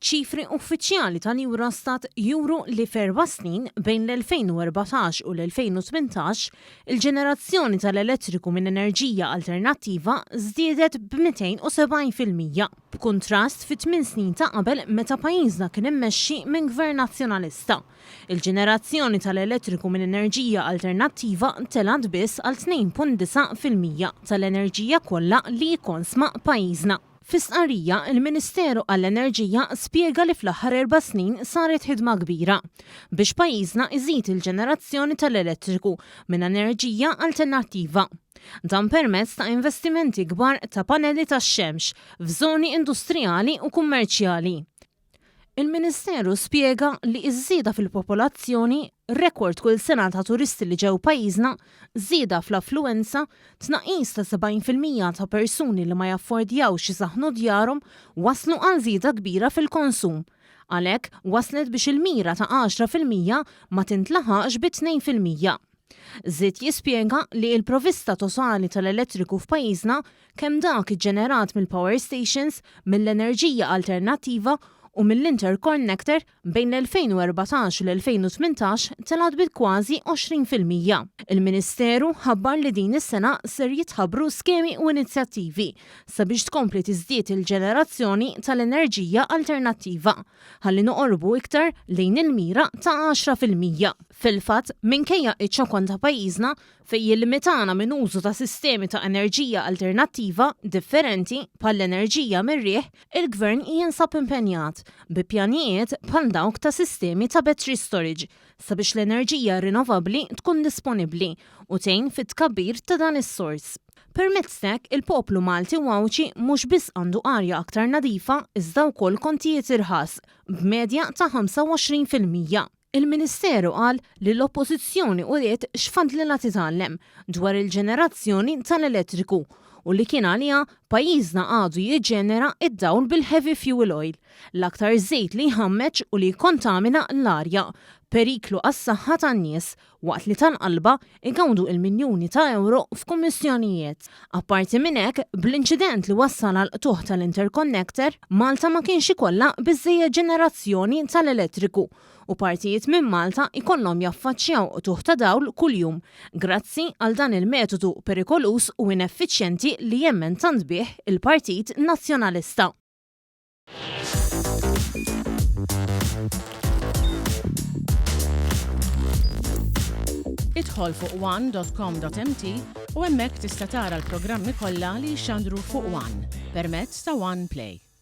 ċifri uffiċjali tal-Eurostat juru li f'4 snin bejn l-2014 u l-2018 il-ġenerazzjoni tal-elettriku minn enerġija alternattiva żdiedet b'270%, b'kuntrast fi 8 snin ta' qabel meta pajjiżna kien immexxi minn gvern nazzjonalista. Il-ġenerazzjoni tal-elettriku minn enerġija alternattiva telat biss għal 2.9% tal-enerġija kollha li jkonsma pajjiżna. Fis-stqarrija, il-Ministeru għall-Enerġija spjega li fl-aħħar 4 snin saret ħidma kbira biex pajjiżna iżid il-ġenerazzjoni tal-elettriku minn enerġija alternattiva. Dan permezz ta' investimenti kbar ta' pannelli tax-xemx f'żoni industrijali u kummerċjali. Il-Ministeru spjega li iż-żieda fil-popolazzjoni, rekord kull sena ta' turisti li ġew pajjiżna, żieda fl-affluenza, tnaqqis ta' 70% ta' persuni li ma jaffordjawx isaħħnu djarhom waslu għal żieda kbira fil-konsum. Għalhekk waslet biex il-mira ta' 10% ma tintlaħaqx b'2%. Żied jispjega li l-provvista totali tal-elettriku f'pajjiżna kemm dak iġġenerat mill-power stations, mill-enerġija alternattiva u mill-interconnector bejn l-2014 u l-2018 telat bil kważi 20%. Il-Ministeru ħabbar li din is-sena ser jitħabbru skemi u inizjattivi sabiex tkompli tiżdied il-ġenerazzjoni tal-enerġija alternattiva ħalli noqorbu iktar lejn il-mira ta' 10%. Fil-fatt, minkejja iċ-ċokon ta' pajjiżna fejn jillimitana minn użu ta' sistemi ta' enerġija alternattiva differenti bħall-enerġija mir-riħ, il-Gvern jinsab impenjat bi pjanijiet bħal dawk ta' sistemi ta' battery storage sabiex l-enerġija rinnovabbli tkun disponibbli u tgħin fit-tkabbir ta' dan is-sors. Permezz hekk il-poplu Malti wawċi mhux biss għandu arja aktar nadifa iżda wkoll kontijiet irħas b'medja ta' 25%. Il-Ministeru qal li l-Oppożizzjoni uriet x'fadlilha titgħallem dwar il-ġenerazzjoni tal-elettriku u li kien għaliha pajjiżna għadu jiġġenera id-dawl bil-heavy fuel oil, l-aktar żejt li jħammeġ u li jkontamina l-arja, periklu għas-saħħa tan-nies waqt li tanqalba igawdu il-miljuni ta' euro f'kummissjonijiet. Apparti minn hekk, bl-inċident li wassal għal tuħ tal-interconnector, Malta ma kienx ikollha biżżejjed ġenerazzjoni tal-elettriku u partijiet minn Malta ikollhom jaffaċċjaw tuħ ta' dawl kuljum, grazzi għal dan il-metodu perikolus u ineffiċjenti li jemmen tant bih il-Partit Nazzjonalista. Idħol fuq one.com.mt u hemmhekk tista' tara l-programmi kollha li jxandru fuq One permezz ta' One Play.